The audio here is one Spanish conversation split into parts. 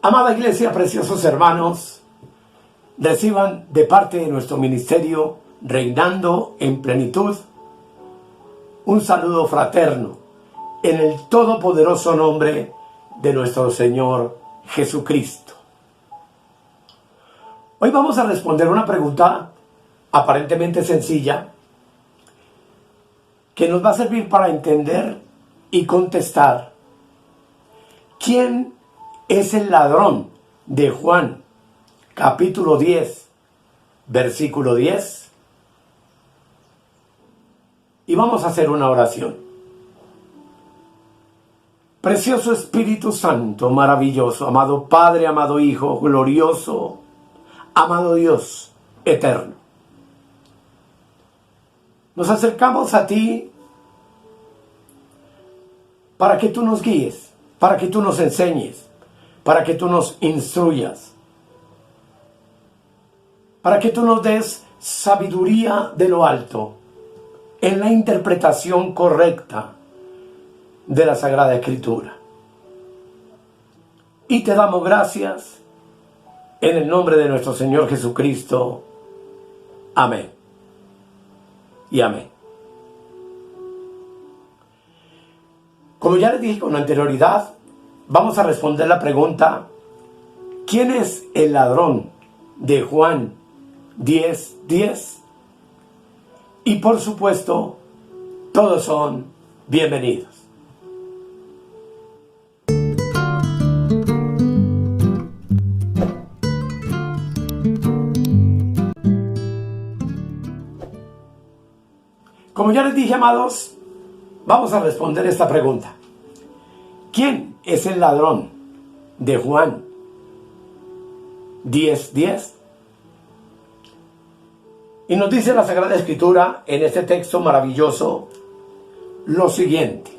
Amada Iglesia, preciosos hermanos, reciban de parte de nuestro ministerio Reinando en Plenitud un saludo fraterno en el todopoderoso nombre de nuestro Señor Jesucristo. Hoy vamos a responder una pregunta aparentemente sencilla que nos va a servir para entender y contestar ¿quién es el ladrón de Juan, capítulo 10, versículo 10? Y vamos a hacer una oración. Precioso Espíritu Santo, maravilloso, amado Padre, amado Hijo, glorioso, amado Dios eterno. Nos acercamos a ti para que tú nos guíes, para que tú nos enseñes, para que tú nos instruyas, para que tú nos des sabiduría de lo alto en la interpretación correcta de la Sagrada Escritura. Y te damos gracias en el nombre de nuestro Señor Jesucristo. Amén. Y amén. Como ya les dije con anterioridad, vamos a responder la pregunta: ¿quién es el ladrón de Juan 10:10? Y por supuesto, todos son bienvenidos. Como ya les dije, amados, vamos a responder esta pregunta. ¿Quién es el ladrón de Juan 10:10? Y nos dice la Sagrada Escritura en este texto maravilloso lo siguiente: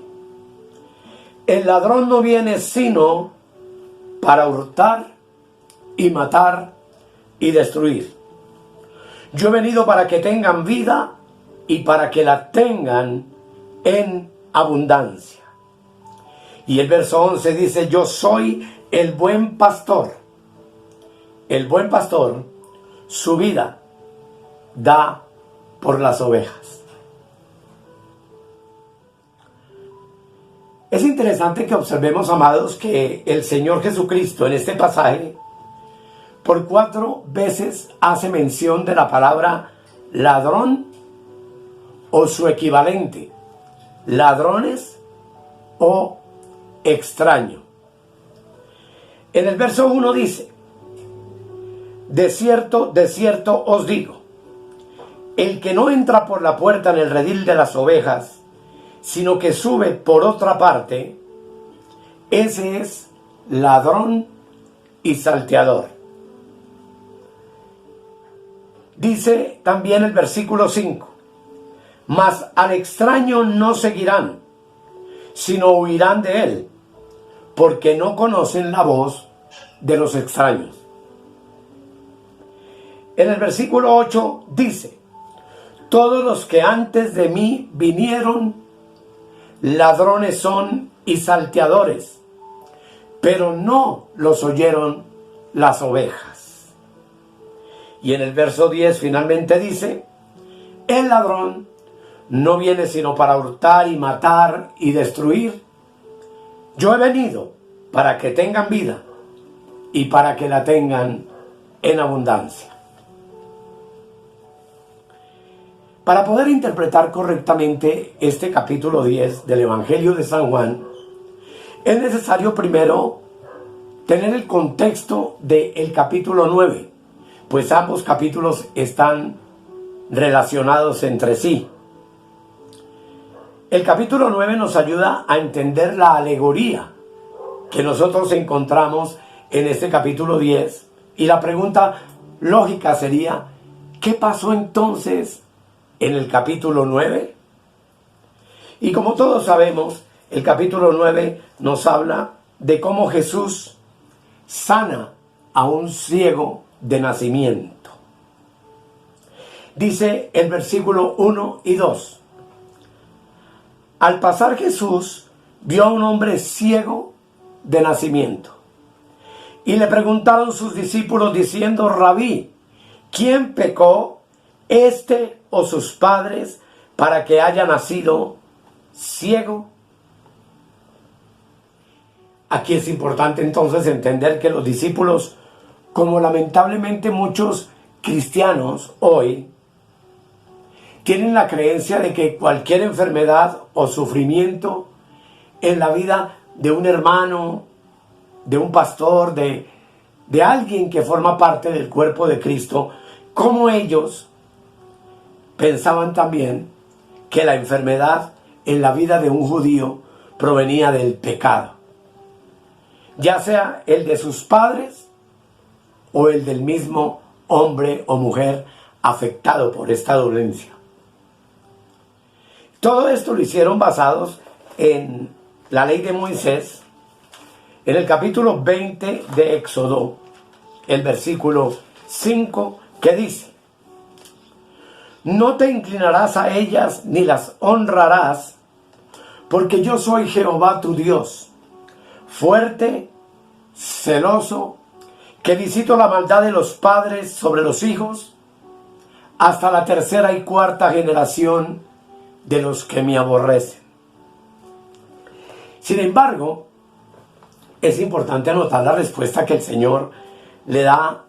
el ladrón no viene sino para hurtar y matar y destruir. Yo he venido para que tengan vida y para que la tengan en abundancia. Y el verso 11 dice: yo soy el buen pastor. El buen pastor su vida da por las ovejas. Es interesante que observemos, amados, que el Señor Jesucristo en este pasaje por 4 veces hace mención de la palabra ladrón o su equivalente, ladrones o extraño. En el verso 1 dice: de cierto os digo, el que no entra por la puerta en el redil de las ovejas, sino que sube por otra parte, ese es ladrón y salteador. Dice también el versículo 5: mas al extraño no seguirán, sino huirán de él, porque no conocen la voz de los extraños. En el versículo 8 dice: todos los que antes de mí vinieron, ladrones son y salteadores, pero no los oyeron las ovejas. Y en el verso 10 finalmente dice: el ladrón no viene sino para hurtar y matar y destruir. Yo he venido para que tengan vida y para que la tengan en abundancia. Para poder interpretar correctamente este capítulo 10 del Evangelio de San Juan, es necesario primero tener el contexto del capítulo 9, pues ambos capítulos están relacionados entre sí. El capítulo 9 nos ayuda a entender la alegoría que nosotros encontramos en este capítulo 10, y la pregunta lógica sería: ¿qué pasó entonces en el capítulo 9? Y como todos sabemos, el capítulo 9 nos habla de cómo Jesús sana a un ciego de nacimiento. Dice el versículo 1 y 2: al pasar Jesús vio a un hombre ciego de nacimiento, Y le preguntaron sus discípulos diciendo: Rabí, ¿quién pecó, este o sus padres, para que haya nacido ciego? Aquí es importante entonces entender que los discípulos, como lamentablemente muchos cristianos hoy, tienen la creencia de que cualquier enfermedad o sufrimiento en la vida de un hermano, de un pastor, de alguien que forma parte del cuerpo de Cristo, como ellos pensaban también que la enfermedad en la vida de un judío provenía del pecado, ya sea el de sus padres o el del mismo hombre o mujer afectado por esta dolencia. Todo esto lo hicieron basados en la ley de Moisés, en el capítulo 20 de Éxodo, el versículo 5, que dice: no te inclinarás a ellas ni las honrarás, porque yo soy Jehová tu Dios, fuerte, celoso, que visito la maldad de los padres sobre los hijos, hasta la tercera y cuarta generación de los que me aborrecen. Sin embargo, es importante anotar la respuesta que el Señor le da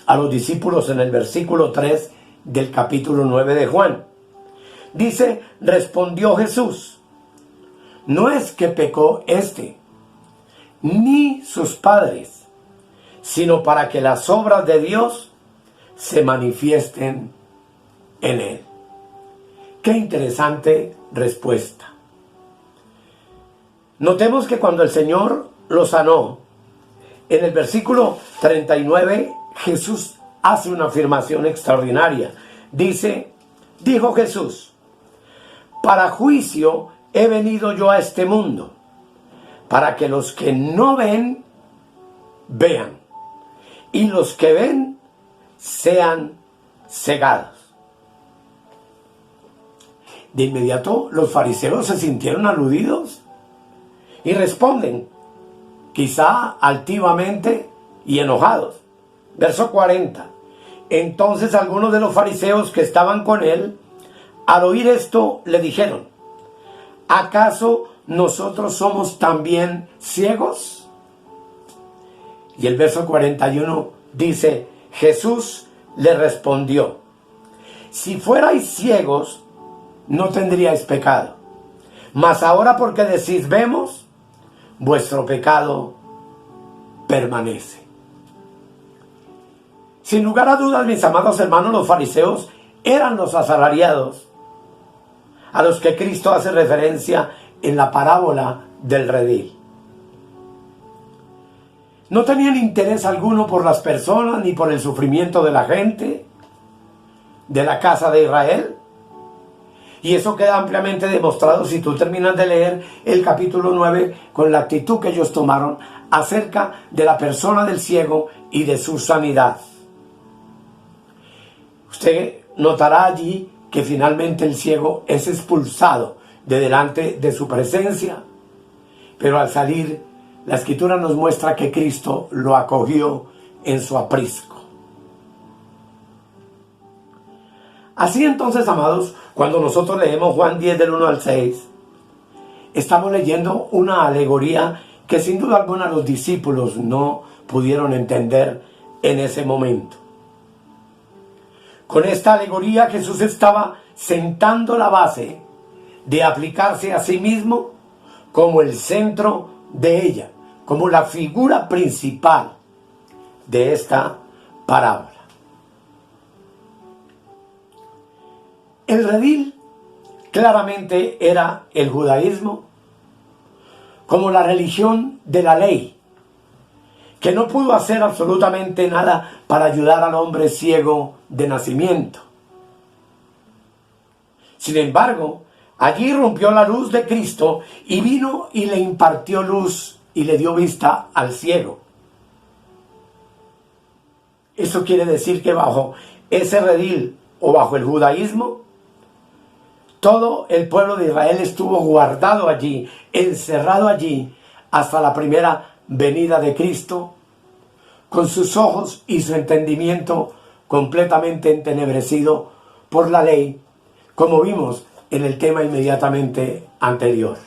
a los discípulos en el versículo 3 del capítulo 9 de Juan. Dice: respondió Jesús: no es que pecó ni sus padres, sino para que las obras de Dios se manifiesten en él. Qué interesante respuesta. Notemos que cuando el Señor lo sanó, en el versículo 39, Jesús hace una afirmación extraordinaria. Dijo Jesús: para juicio he venido yo a este mundo, para que los que no ven, vean, y los que ven, sean cegados. De inmediato los fariseos se sintieron aludidos y responden, quizá altivamente y enojados. Verso 40. Entonces algunos de los fariseos que estaban con él, al oír esto, le dijeron: ¿acaso nosotros somos también ciegos? Y el verso 41 dice: Jesús le respondió: si fuerais ciegos, no tendríais pecado. Mas ahora, porque decís vemos, vuestro pecado permanece. Sin lugar a dudas, mis amados hermanos, los fariseos eran los asalariados a los que Cristo hace referencia en la parábola del redil. No tenían interés alguno por las personas ni por el sufrimiento de la gente de la casa de Israel. Y eso queda ampliamente demostrado si tú terminas de leer el capítulo 9 con la actitud que ellos tomaron acerca de la persona del ciego y de su sanidad. Usted notará allí que finalmente el ciego es expulsado de delante de su presencia, pero al salir, la Escritura nos muestra que Cristo lo acogió en su aprisco. Así entonces, amados, cuando nosotros leemos Juan 10 del 1 al 6, estamos leyendo una alegoría que sin duda alguna los discípulos no pudieron entender en ese momento. Con esta alegoría Jesús estaba sentando la base de aplicarse a sí mismo como el centro de ella, como la figura principal de esta parábola. El redil claramente era el judaísmo como la religión de la ley, que no pudo hacer absolutamente nada para ayudar al hombre ciego de nacimiento. Sin embargo, allí rompió la luz de Cristo y vino y le impartió luz y le dio vista al ciego. Eso quiere decir que bajo ese redil o bajo el judaísmo, todo el pueblo de Israel estuvo guardado allí, encerrado allí, hasta la primera venida de Cristo, con sus ojos y su entendimiento completamente entenebrecido por la ley, como vimos en el tema inmediatamente anterior.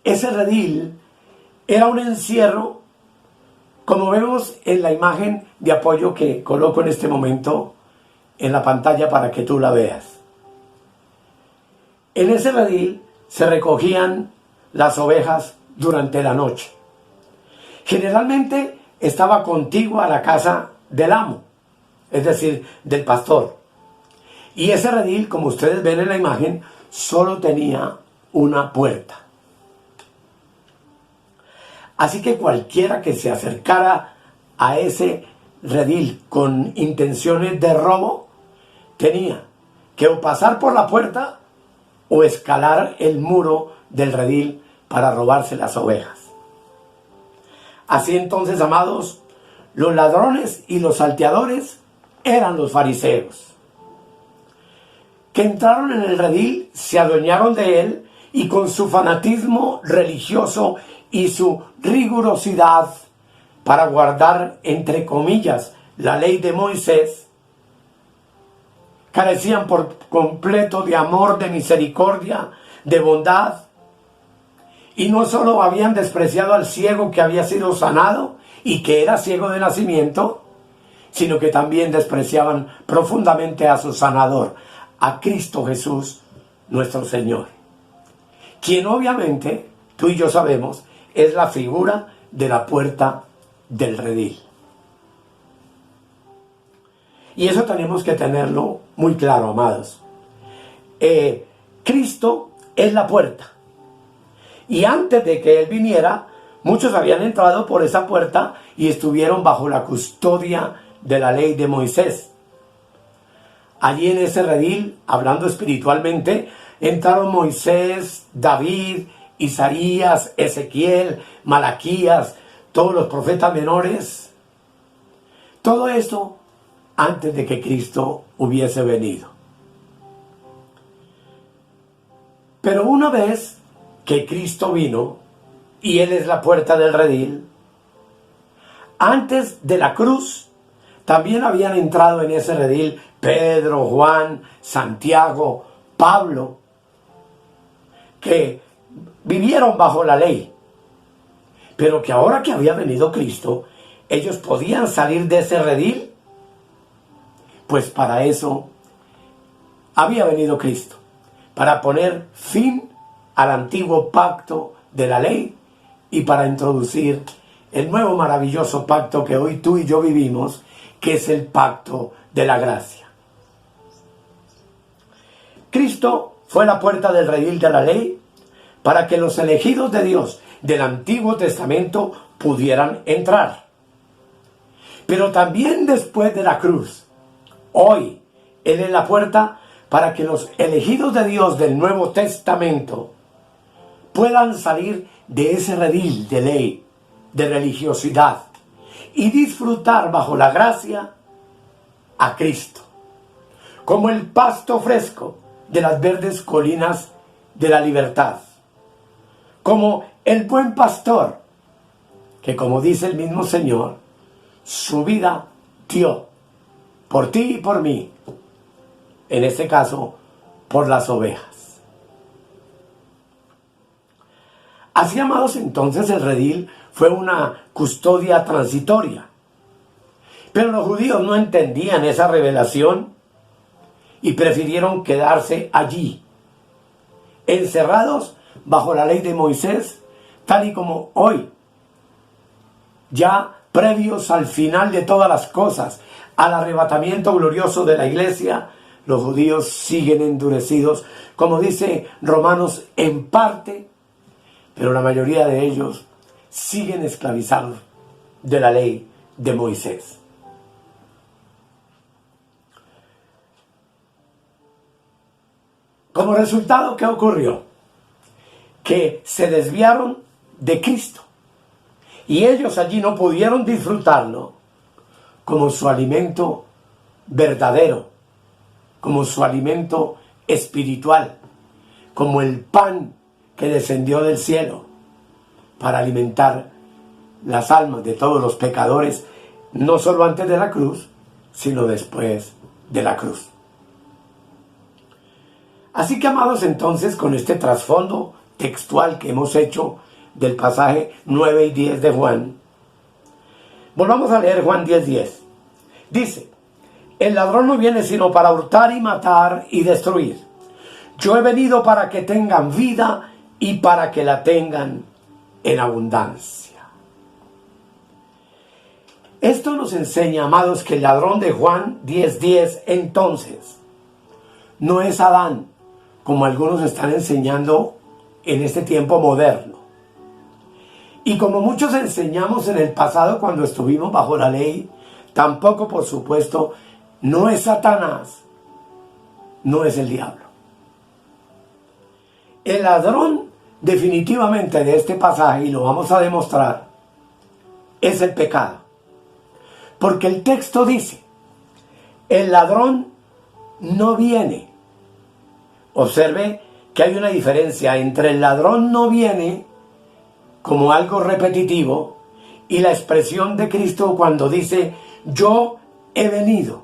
Ese redil era un encierro, como vemos en la imagen de apoyo que coloco en este momento en la pantalla para que tú la veas. En ese redil se recogían las ovejas durante la noche. Generalmente estaba contigua a la casa del amo, es decir, del pastor. Y ese redil, como ustedes ven en la imagen, solo tenía una puerta. Así que cualquiera que se acercara a ese redil con intenciones de robo, tenía que o pasar por la puerta o escalar el muro del redil para robarse las ovejas. Así entonces, amados, los ladrones y los salteadores eran los fariseos, que entraron en el redil, se adueñaron de él y con su fanatismo religioso y su rigurosidad para guardar, entre comillas, la ley de Moisés, carecían por completo de amor, de misericordia, de bondad. Y no solo habían despreciado al ciego que había sido sanado y que era ciego de nacimiento, sino que también despreciaban profundamente a su sanador, a Cristo Jesús, nuestro Señor, quien obviamente, tú y yo sabemos, es la figura de la puerta del redil. Y eso tenemos que tenerlo muy claro, amados. Cristo es la puerta. Y antes de que Él viniera, muchos habían entrado por esa puerta y estuvieron bajo la custodia de la ley de Moisés. Allí en ese redil, hablando espiritualmente, entraron Moisés, David, Isaías, Ezequiel, Malaquías, todos los profetas menores. Todo esto antes de que Cristo hubiese venido. Pero una vez que Cristo vino, y Él es la puerta del redil, antes de la cruz, también habían entrado en ese redil Pedro, Juan, Santiago, Pablo, que vivieron bajo la ley, pero que ahora que había venido Cristo, ellos podían salir de ese redil, pues para eso había venido Cristo, para poner fin al antiguo pacto de la ley y para introducir el nuevo maravilloso pacto que hoy tú y yo vivimos, que es el pacto de la gracia. Cristo fue la puerta del redil de la ley para que los elegidos de Dios del Antiguo Testamento pudieran entrar. Pero también después de la cruz, hoy Él es la puerta para que los elegidos de Dios del Nuevo Testamento puedan salir de ese redil de ley, de religiosidad, y disfrutar bajo la gracia a Cristo, como el pasto fresco de las verdes colinas de la libertad, como el buen pastor, que como dice el mismo Señor, su vida dio por ti y por mí, en este caso, por las ovejas. Así, amados, entonces el redil fue una custodia transitoria. Pero los judíos no entendían esa revelación y prefirieron quedarse allí, encerrados bajo la ley de Moisés, tal y como hoy, ya previos al final de todas las cosas, al arrebatamiento glorioso de la iglesia, los judíos siguen endurecidos, como dice Romanos, en parte, pero la mayoría de ellos siguen esclavizados de la ley de Moisés. Como resultado, ¿qué ocurrió? Que se desviaron de Cristo y ellos allí no pudieron disfrutarlo como su alimento verdadero, como su alimento espiritual, como el pan que descendió del cielo para alimentar las almas de todos los pecadores, no solo antes de la cruz, sino después de la cruz. Así que, amados, entonces, con este trasfondo textual que hemos hecho del pasaje 9 y 10 de Juan, volvamos a leer Juan 10:10. Dice: el ladrón no viene sino para hurtar y matar y destruir. Yo he venido para que tengan vida y para que la tengan en abundancia. Esto nos enseña, amados, que el ladrón de Juan 10:10 entonces no es Adán, como algunos están enseñando en este tiempo moderno. Y como muchos enseñamos en el pasado cuando estuvimos bajo la ley, tampoco, por supuesto, no es Satanás, no es el diablo. El ladrón definitivamente de este pasaje, y lo vamos a demostrar, es el pecado. Porque el texto dice: el ladrón no viene. Observe que hay una diferencia entre el ladrón no viene como algo repetitivo y la expresión de Cristo cuando dice yo he venido.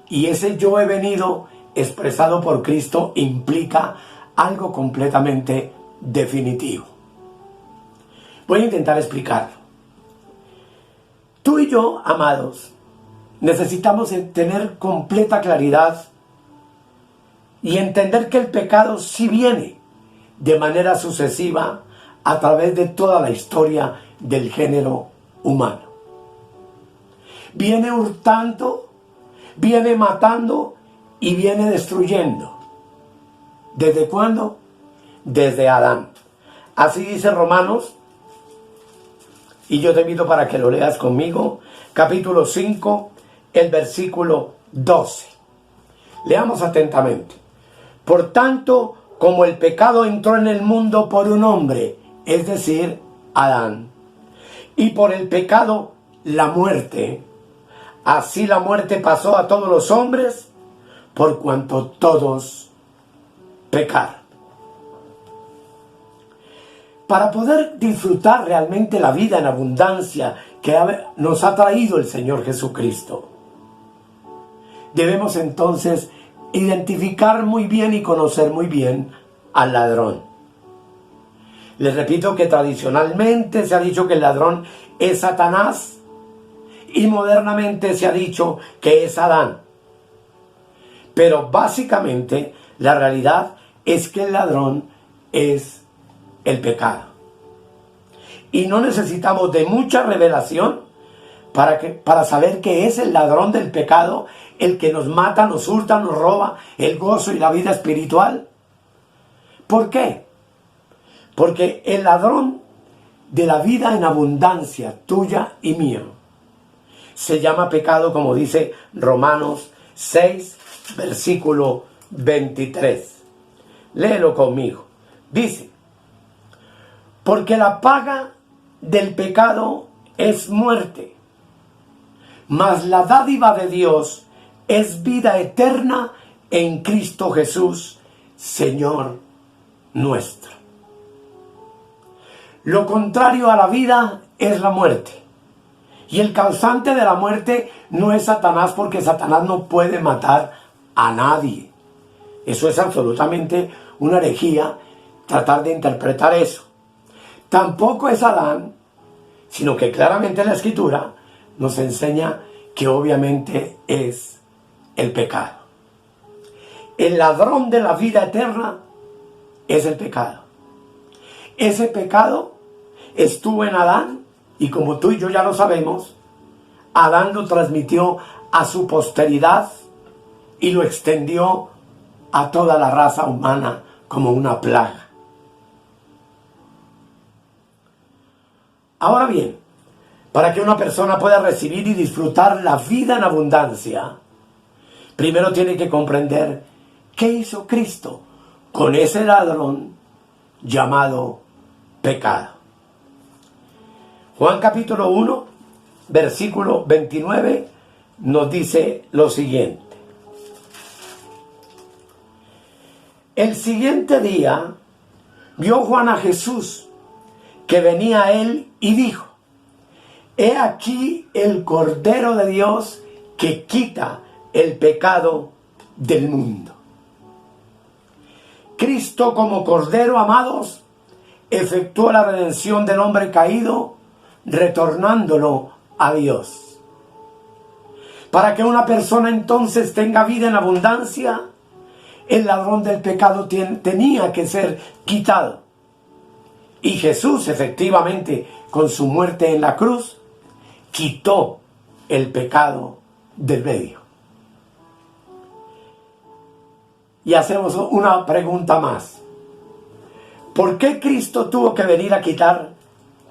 Y ese yo he venido expresado por Cristo implica algo completamente definitivo. Voy a intentar explicarlo. Tú y yo, amados, necesitamos tener completa claridad y entender que el pecado sí viene de manera sucesiva a través de toda la historia del género humano. Viene hurtando, viene matando y viene destruyendo. ¿Desde cuándo? Desde Adán. Así dice Romanos, y yo te invito para que lo leas conmigo, capítulo 5, el versículo 12. Leamos atentamente. Por tanto, como el pecado entró en el mundo por un hombre, es decir, Adán, y por el pecado la muerte, así la muerte pasó a todos los hombres, por cuanto todos pecaron. Para poder disfrutar realmente la vida en abundancia que nos ha traído el Señor Jesucristo, debemos entonces identificar muy bien y conocer muy bien al ladrón. Les repito que tradicionalmente se ha dicho que el ladrón es Satanás y modernamente se ha dicho que es Adán. Pero básicamente la realidad es que el ladrón es el pecado. Y no necesitamos de mucha revelación para saber que es el ladrón del pecado el que nos mata, nos hurta, nos roba el gozo y la vida espiritual. ¿Por qué? Porque el ladrón de la vida en abundancia, tuya y mía, se llama pecado, como dice Romanos 6, versículo 23. Léelo conmigo. Dice: porque la paga del pecado es muerte, mas la dádiva de Dios es vida eterna en Cristo Jesús, Señor nuestro. Lo contrario a la vida es la muerte. Y el causante de la muerte no es Satanás, porque Satanás no puede matar a nadie. Eso es absolutamente una herejía, tratar de interpretar eso. Tampoco es Adán, sino que claramente la Escritura nos enseña que obviamente es el pecado. El ladrón de la vida eterna es el pecado. Ese pecado estuvo en Adán, y como tú y yo ya lo sabemos, Adán lo transmitió a su posteridad y lo extendió a toda la raza humana como una plaga. Ahora bien, para que una persona pueda recibir y disfrutar la vida en abundancia, primero tiene que comprender qué hizo Cristo con ese ladrón llamado pecado. Juan capítulo 1, versículo 29 nos dice lo siguiente. El siguiente día vio Juan a Jesús que venía a él y dijo: He aquí el Cordero de Dios que quita el pecado del mundo. Cristo como Cordero, amados, efectuó la redención del hombre caído, retornándolo a Dios. Para que una persona entonces tenga vida en abundancia, el ladrón del pecado tenía que ser quitado. Y Jesús, efectivamente, con su muerte en la cruz, quitó el pecado del medio. Y hacemos una pregunta más. ¿Por qué Cristo tuvo que venir a quitar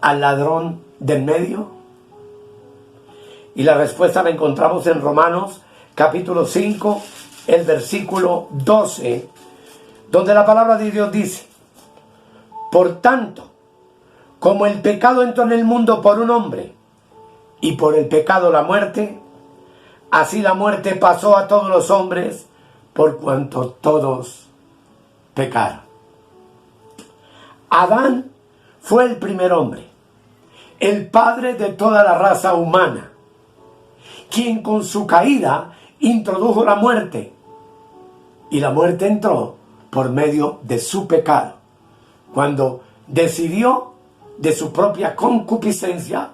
al ladrón del medio? Y la respuesta la encontramos en Romanos capítulo 5, el versículo 12, donde la palabra de Dios dice: por tanto, como el pecado entró en el mundo por un hombre, y por el pecado la muerte, así la muerte pasó a todos los hombres, por cuanto todos pecaron. Adán fue el primer hombre, el padre de toda la raza humana, quien con su caída introdujo la muerte, y la muerte entró por medio de su pecado, cuando decidió de su propia concupiscencia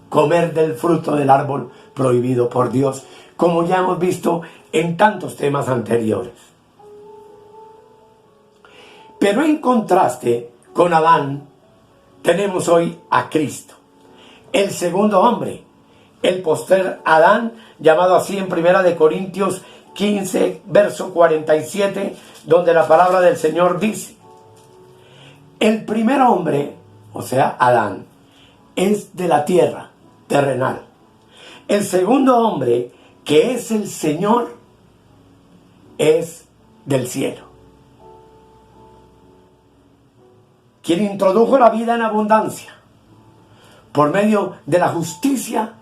comer del fruto del árbol prohibido por Dios, como ya hemos visto en tantos temas anteriores. Pero en contraste con Adán, tenemos hoy a Cristo, el segundo hombre, el postrer Adán, llamado así en 1 Corintios 15, verso 47, donde la palabra del Señor dice: el primer hombre, o sea, Adán, es de la tierra terrenal. El segundo hombre, que es el Señor, es del cielo. Quien introdujo la vida en abundancia por medio de la justicia,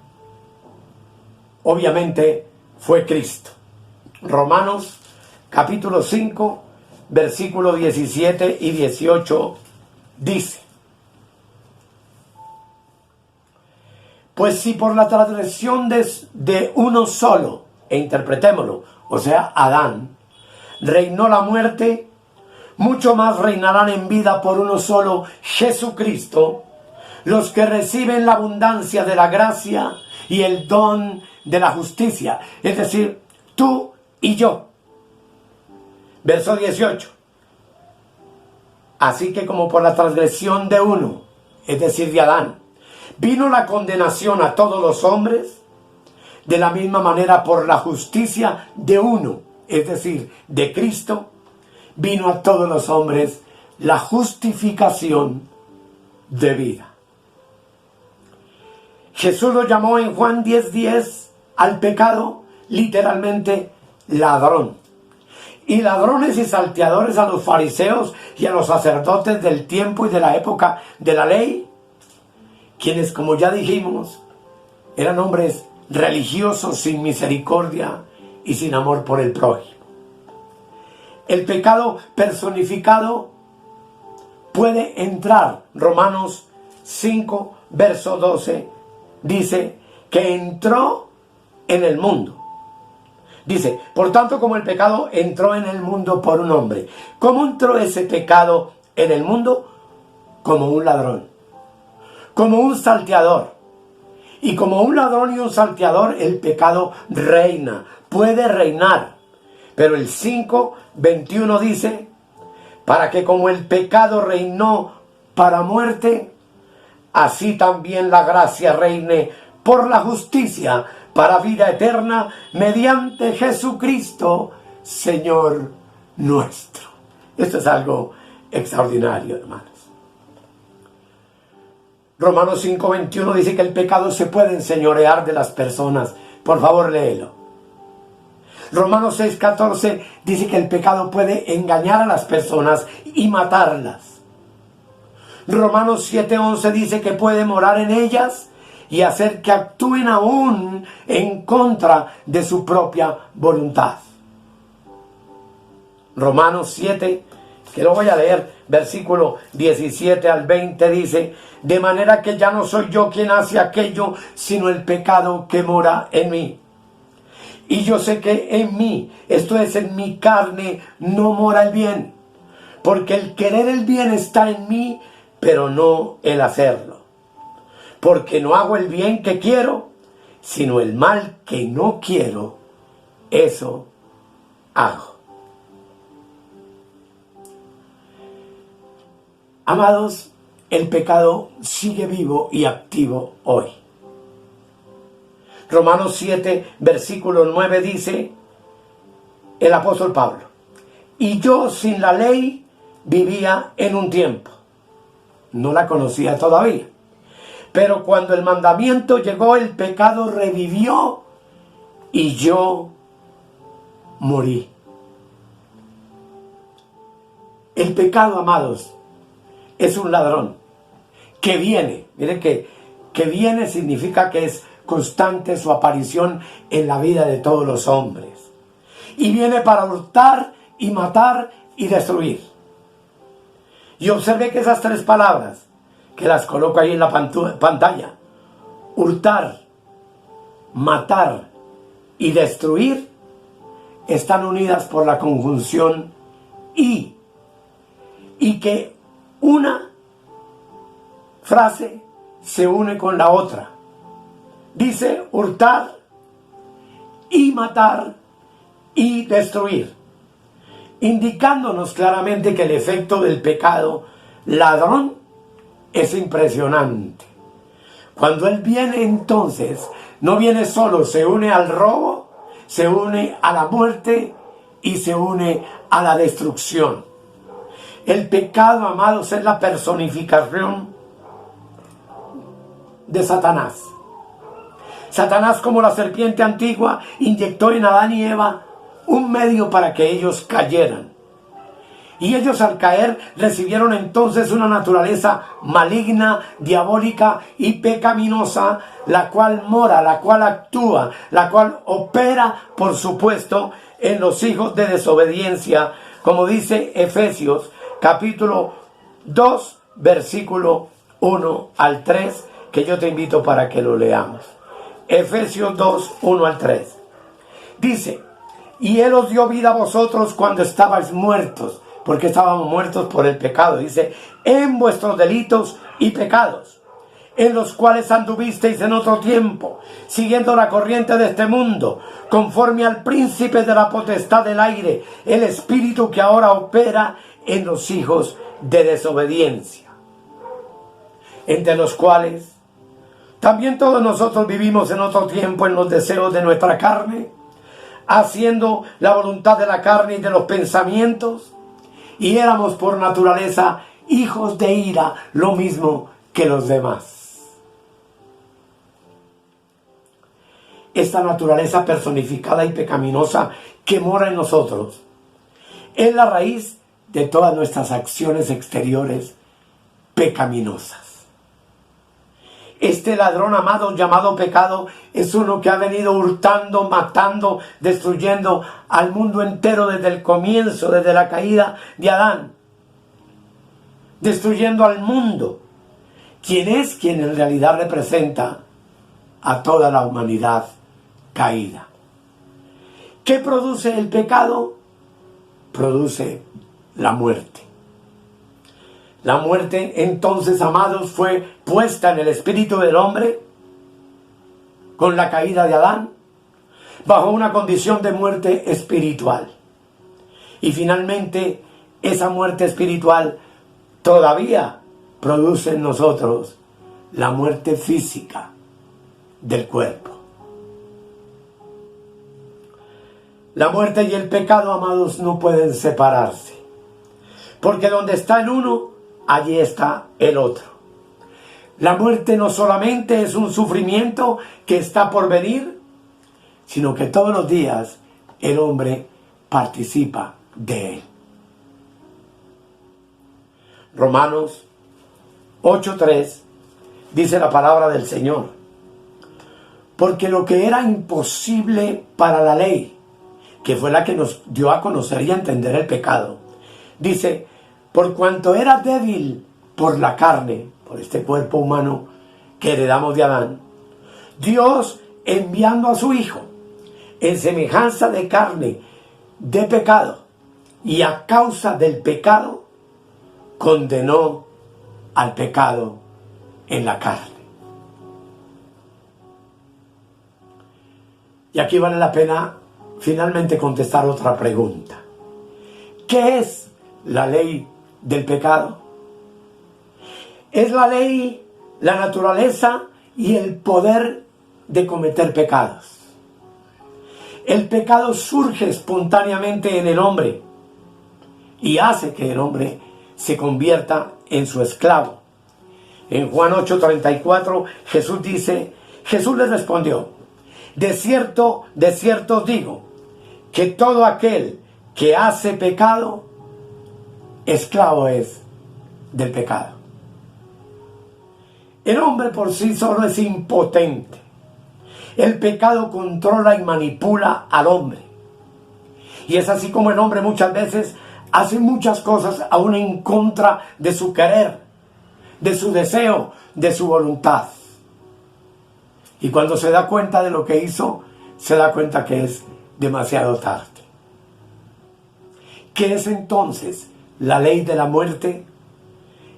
obviamente fue Cristo. Romanos capítulo 5, versículos 17 y 18 dice: pues si por la transgresión de uno solo, e interpretémoslo, o sea, Adán, reinó la muerte, mucho más reinarán en vida por uno solo, Jesucristo, los que reciben la abundancia de la gracia y el don de la justicia, es decir, tú y yo. Verso 18. Así que como por la transgresión de uno, es decir, de Adán, vino la condenación a todos los hombres, de la misma manera por la justicia de uno, es decir, de Cristo, vino a todos los hombres la justificación de vida. Jesús lo llamó en Juan 10:10 al pecado, literalmente, ladrón. Y ladrones y salteadores a los fariseos y a los sacerdotes del tiempo y de la época de la ley, quienes, como ya dijimos, eran hombres religiosos sin misericordia y sin amor por el prójimo. El pecado personificado puede entrar. Romanos 5, verso 12, dice que entró en el mundo. Dice, por tanto, como el pecado entró en el mundo por un hombre. ¿Cómo entró ese pecado en el mundo? Como un ladrón, como un salteador. Y como un ladrón y un salteador, el pecado reina, puede reinar. Pero el 5:21 dice, para que como el pecado reinó para muerte, así también la gracia reine por la justicia para vida eterna mediante Jesucristo, Señor nuestro. Esto es algo extraordinario, hermanos. Romanos 5:21 dice que el pecado se puede enseñorear de las personas. Por favor, léelo. Romanos 6:14 dice que el pecado puede engañar a las personas y matarlas. Romanos 7:11 dice que puede morar en ellas y hacer que actúen aún en contra de su propia voluntad. Romanos 7, que lo voy a leer, versículo 17 al 20 dice: de manera que ya no soy yo quien hace aquello, sino el pecado que mora en mí. Y yo sé que en mí, esto es, en mi carne, no mora el bien, porque el querer el bien está en mí, pero no el hacerlo. Porque no hago el bien que quiero, sino el mal que no quiero, eso hago. Amados, el pecado sigue vivo y activo hoy. Romanos 7, versículo 9 dice el apóstol Pablo: y yo sin la ley vivía en un tiempo. No la conocía todavía. Pero cuando el mandamiento llegó, el pecado revivió y yo morí. El pecado, amados, es un ladrón que viene. Miren que viene significa que es constante su aparición en la vida de todos los hombres. Y viene para hurtar y matar y destruir. Y observe que esas tres palabras, que las coloco ahí en la pantalla: hurtar, matar y destruir, están unidas por la conjunción y que una frase se une con la otra. Dice hurtar y matar y destruir, indicándonos claramente que el efecto del pecado ladrón es impresionante. Cuando él viene, entonces, no viene solo, se une al robo, se une a la muerte y se une a la destrucción. El pecado, amados, es la personificación de Satanás. Satanás, como la serpiente antigua, inyectó en Adán y Eva un medio para que ellos cayeran. Y ellos, al caer, recibieron entonces una naturaleza maligna, diabólica y pecaminosa, la cual mora, la cual actúa, la cual opera, por supuesto, en los hijos de desobediencia, como dice Efesios capítulo 2, versículo 1 al 3, que yo te invito para que lo leamos. Efesios 2, 1 al 3. Dice: y Él os dio vida a vosotros cuando estabais muertos, porque estábamos muertos por el pecado. Dice: en vuestros delitos y pecados, en los cuales anduvisteis en otro tiempo, siguiendo la corriente de este mundo, conforme al príncipe de la potestad del aire, el espíritu que ahora opera en los hijos de desobediencia, entre los cuales también todos nosotros vivimos en otro tiempo en los deseos de nuestra carne, haciendo la voluntad de la carne y de los pensamientos, y éramos por naturaleza hijos de ira, lo mismo que los demás. Esta naturaleza personificada y pecaminosa que mora en nosotros es la raíz de todas nuestras acciones exteriores pecaminosas. Este ladrón, amado, llamado pecado, es uno que ha venido hurtando, matando, destruyendo al mundo entero desde el comienzo, desde la caída de Adán. Destruyendo al mundo. Quien en realidad representa a toda la humanidad caída. ¿Qué produce el pecado? Produce la muerte. La muerte, entonces, amados, fue puesta en el espíritu del hombre con la caída de Adán, bajo una condición de muerte espiritual. Y finalmente, esa muerte espiritual todavía produce en nosotros la muerte física del cuerpo. La muerte y el pecado, amados, no pueden separarse, porque donde está el uno, allí está el otro. La muerte no solamente es un sufrimiento que está por venir, sino que todos los días el hombre participa de él. Romanos 8:3 dice la palabra del Señor: porque lo que era imposible para la ley, que fue la que nos dio a conocer y a entender el pecado, dice: por cuanto era débil por la carne, por este cuerpo humano que heredamos de Adán, Dios, enviando a su Hijo en semejanza de carne de pecado, y a causa del pecado, condenó al pecado en la carne. Y aquí vale la pena finalmente contestar otra pregunta. ¿Qué es la ley del pecado? Es la ley, la naturaleza y el poder de cometer pecados. El pecado surge espontáneamente en el hombre y hace que el hombre se convierta en su esclavo. En Juan 8:34 Jesús les respondió: de cierto os digo, que todo aquel que hace pecado, esclavo es del pecado. El hombre por sí solo es impotente. El pecado controla y manipula al hombre. Y es así como el hombre muchas veces hace muchas cosas aún en contra de su querer, de su deseo, de su voluntad. Y cuando se da cuenta de lo que hizo, se da cuenta que es demasiado tarde. ¿Qué es entonces la ley de la muerte?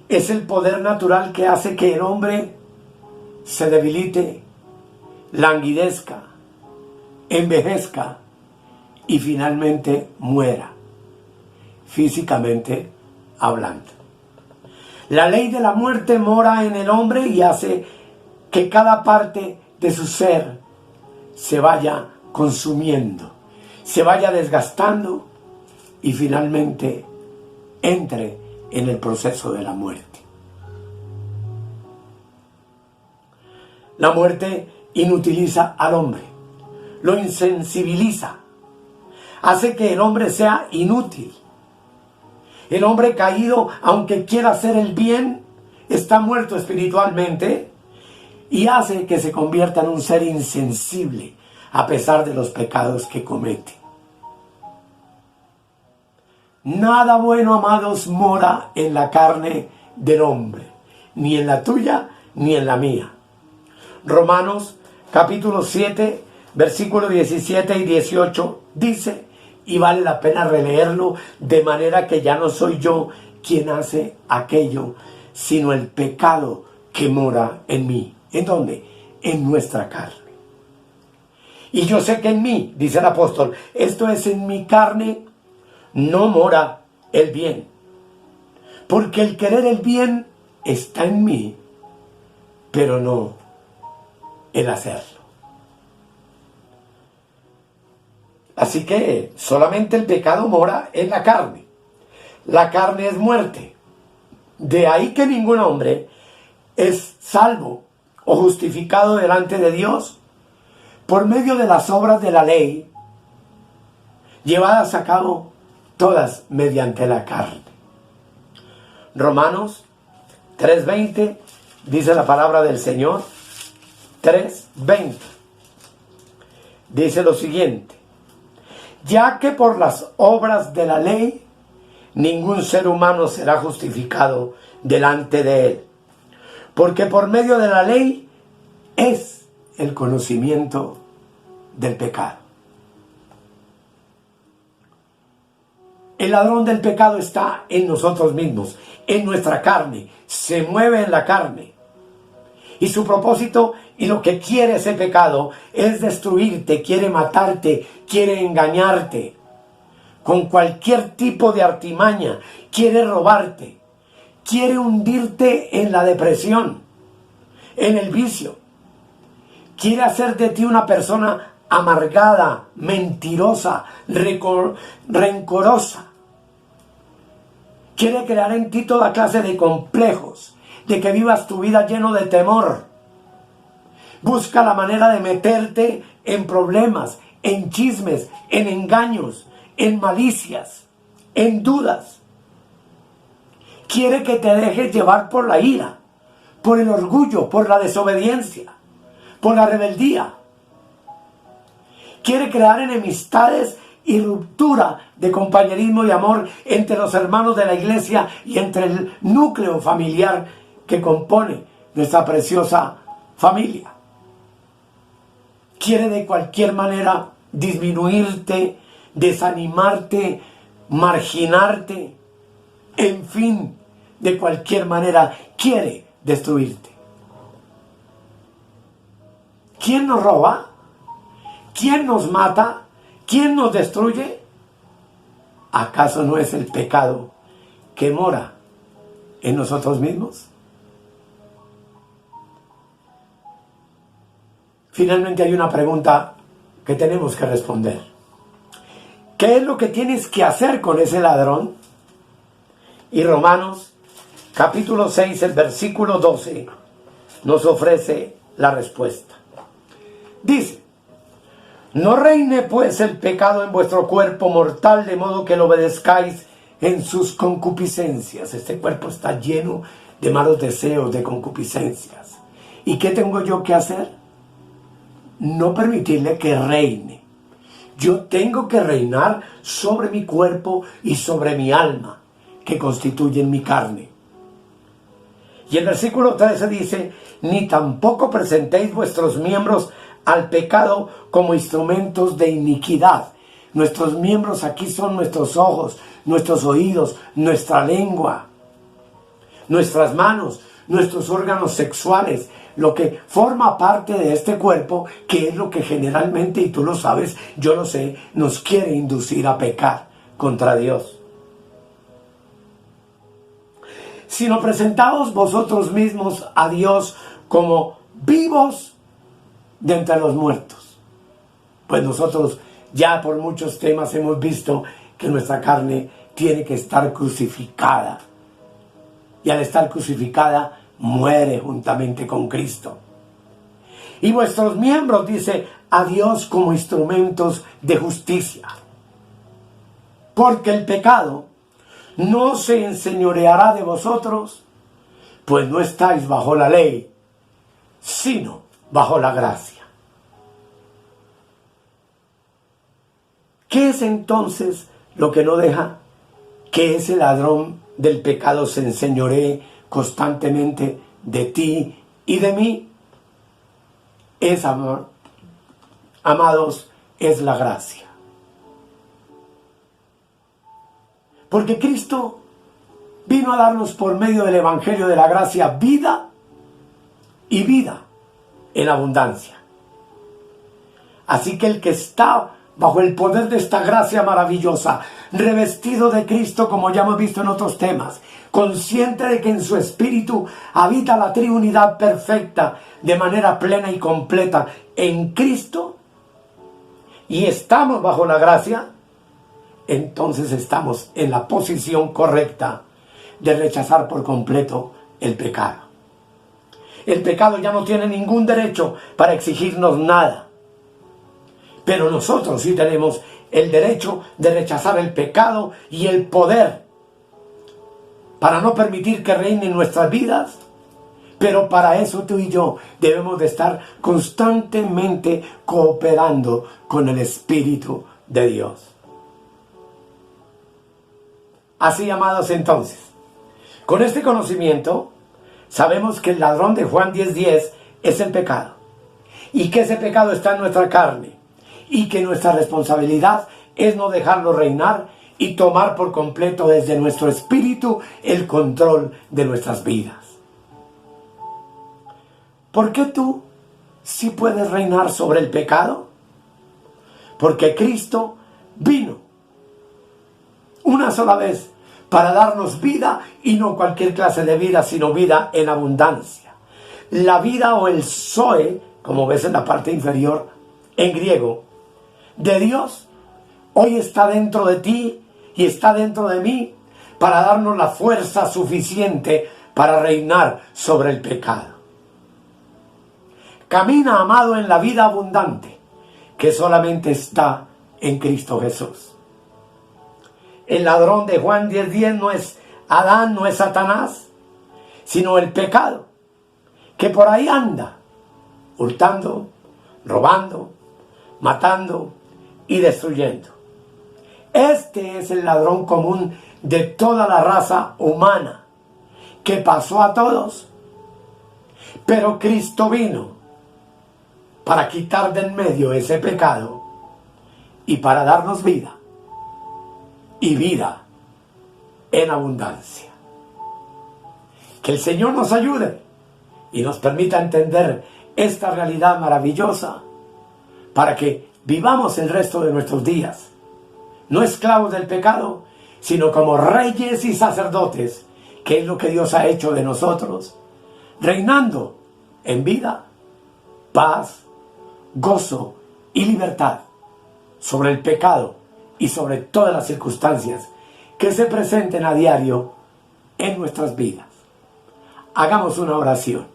Es el poder natural que hace que el hombre se debilite, languidezca, envejezca y finalmente muera, físicamente hablando. La ley de la muerte mora en el hombre y hace que cada parte de su ser se vaya consumiendo, se vaya desgastando y finalmente entre en el proceso de la muerte. La muerte inutiliza al hombre, lo insensibiliza, hace que el hombre sea inútil. El hombre caído, aunque quiera hacer el bien, está muerto espiritualmente y hace que se convierta en un ser insensible a pesar de los pecados que comete. Nada bueno, amados, mora en la carne del hombre, ni en la tuya ni en la mía. Romanos capítulo 7, versículos 17 y 18 dice, y vale la pena releerlo, de manera que ya no soy yo quien hace aquello, sino el pecado que mora en mí. ¿En dónde? En nuestra carne. Y yo sé que en mí, dice el apóstol, esto es, en mi carne no mora el bien, porque el querer el bien está en mí, pero no el hacerlo. Así que solamente el pecado mora en la carne. La carne es muerte. De ahí que ningún hombre es salvo o justificado delante de Dios por medio de las obras de la ley, llevadas a cabo todas mediante la carne. Romanos 3:20 dice la palabra del Señor. 3:20 dice lo siguiente: ya que por las obras de la ley ningún ser humano será justificado delante de él, porque por medio de la ley es el conocimiento del pecado. El ladrón del pecado está en nosotros mismos, en nuestra carne, se mueve en la carne. Y su propósito y lo que quiere ese pecado es destruirte, quiere matarte, quiere engañarte. Con cualquier tipo de artimaña, quiere robarte, quiere hundirte en la depresión, en el vicio. Quiere hacer de ti una persona amargada, mentirosa, rencorosa. Quiere crear en ti toda clase de complejos, de que vivas tu vida lleno de temor. Busca la manera de meterte en problemas, en chismes, en engaños, en malicias, en dudas. Quiere que te dejes llevar por la ira, por el orgullo, por la desobediencia, por la rebeldía. Quiere crear enemistades y ruptura de compañerismo y amor entre los hermanos de la iglesia y entre el núcleo familiar que compone nuestra preciosa familia. Quiere de cualquier manera disminuirte, desanimarte, marginarte, en fin, de cualquier manera quiere destruirte. ¿Quién nos roba? ¿Quién nos mata? ¿Quién nos destruye? ¿Acaso no es el pecado que mora en nosotros mismos? Finalmente hay una pregunta que tenemos que responder. ¿Qué es lo que tienes que hacer con ese ladrón? Y Romanos capítulo 6, el versículo 12 nos ofrece la respuesta. Dice: no reine pues el pecado en vuestro cuerpo mortal, de modo que lo obedezcáis en sus concupiscencias. Este cuerpo está lleno de malos deseos, de concupiscencias. ¿Y qué tengo yo que hacer? No permitirle que reine. Yo tengo que reinar sobre mi cuerpo y sobre mi alma, que constituyen mi carne. Y el versículo 13 dice: ni tampoco presentéis vuestros miembros al pecado como instrumentos de iniquidad. Nuestros miembros aquí son nuestros ojos, nuestros oídos, nuestra lengua, nuestras manos, nuestros órganos sexuales, lo que forma parte de este cuerpo, que es lo que generalmente, y tú lo sabes, yo lo sé, nos quiere inducir a pecar contra Dios. Sino presentaos vosotros mismos a Dios como vivos de entre los muertos. Pues nosotros ya por muchos temas hemos visto que nuestra carne tiene que estar crucificada. Y al estar crucificada, muere juntamente con Cristo. Y vuestros miembros, dice, a Dios como instrumentos de justicia. Porque el pecado no se enseñoreará de vosotros, pues no estáis bajo la ley, sino bajo la gracia. ¿Qué es entonces lo que no deja que ese ladrón del pecado se enseñoree constantemente de ti y de mí? Es amor, amados, es la gracia. Porque Cristo vino a darnos por medio del Evangelio de la gracia vida y vida en abundancia. Así que el que está bajo el poder de esta gracia maravillosa, revestido de Cristo, como ya hemos visto en otros temas, consciente de que en su espíritu habita la triunidad perfecta de manera plena y completa en Cristo, y estamos bajo la gracia, entonces estamos en la posición correcta de rechazar por completo el pecado. El pecado ya no tiene ningún derecho para exigirnos nada. Pero nosotros sí tenemos el derecho de rechazar el pecado y el poder para no permitir que reine en nuestras vidas. Pero para eso tú y yo debemos de estar constantemente cooperando con el Espíritu de Dios. Así, amados, entonces, con este conocimiento sabemos que el ladrón de Juan 10:10 es el pecado, y que ese pecado está en nuestra carne, y que nuestra responsabilidad es no dejarlo reinar y tomar por completo desde nuestro espíritu el control de nuestras vidas. ¿Por qué tú sí puedes reinar sobre el pecado? Porque Cristo vino una sola vez para darnos vida, y no cualquier clase de vida, sino vida en abundancia. La vida, o el zoe, como ves en la parte inferior, en griego, de Dios, hoy está dentro de ti y está dentro de mí para darnos la fuerza suficiente para reinar sobre el pecado. Camina, amado, en la vida abundante que solamente está en Cristo Jesús. El ladrón de Juan 10:10 no es Adán, no es Satanás, sino el pecado, que por ahí anda, hurtando, robando, matando y destruyendo. Este es el ladrón común de toda la raza humana, que pasó a todos. Pero Cristo vino para quitar de en medio ese pecado y para darnos vida, y vida en abundancia. Que el Señor nos ayude y nos permita entender esta realidad maravillosa para que vivamos el resto de nuestros días, no esclavos del pecado, sino como reyes y sacerdotes, que es lo que Dios ha hecho de nosotros, reinando en vida, paz, gozo y libertad sobre el pecado y sobre todas las circunstancias que se presenten a diario en nuestras vidas. Hagamos una oración.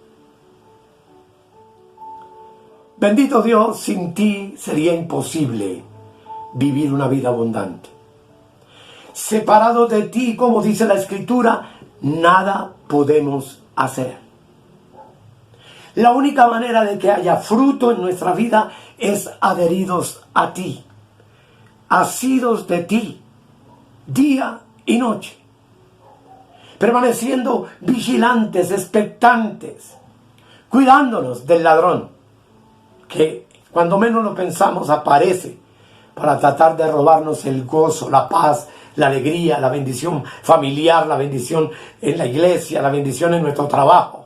Bendito Dios, sin ti sería imposible vivir una vida abundante. Separado de ti, como dice la Escritura, nada podemos hacer. La única manera de que haya fruto en nuestra vida es adheridos a ti, asidos de ti, día y noche, permaneciendo vigilantes, expectantes, cuidándonos del ladrón, que cuando menos lo pensamos aparece para tratar de robarnos el gozo, la paz, la alegría, la bendición familiar, la bendición en la iglesia, la bendición en nuestro trabajo.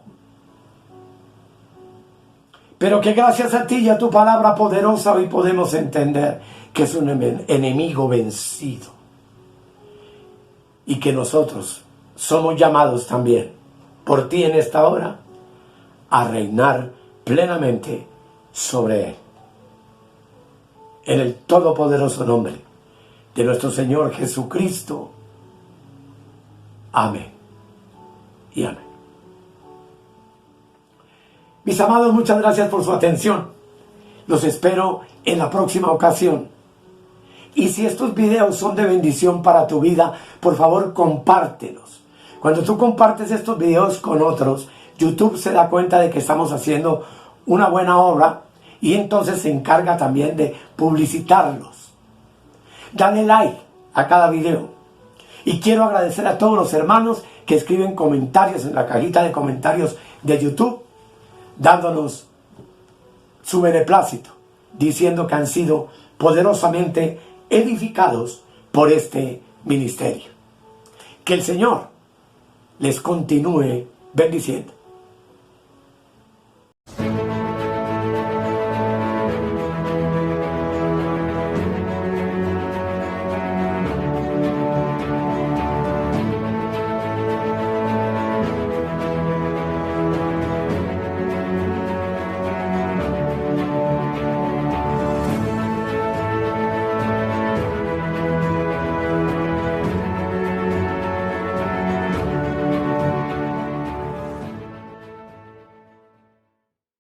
Pero que gracias a ti y a tu palabra poderosa hoy podemos entender que es un enemigo vencido. Y que nosotros somos llamados también por ti en esta hora a reinar plenamente sobre él. En el todopoderoso nombre de nuestro Señor Jesucristo. Amén y amén. Mis amados, muchas gracias por su atención. Los espero en la próxima ocasión. Y si estos videos son de bendición para tu vida, por favor compártelos. Cuando tú compartes estos videos con otros, YouTube se da cuenta de que estamos haciendo una buena obra y entonces se encarga también de publicitarlos. Dale like a cada video. Y quiero agradecer a todos los hermanos que escriben comentarios en la cajita de comentarios de YouTube, dándonos su beneplácito, diciendo que han sido poderosamente edificados por este ministerio. Que el Señor les continúe bendiciendo.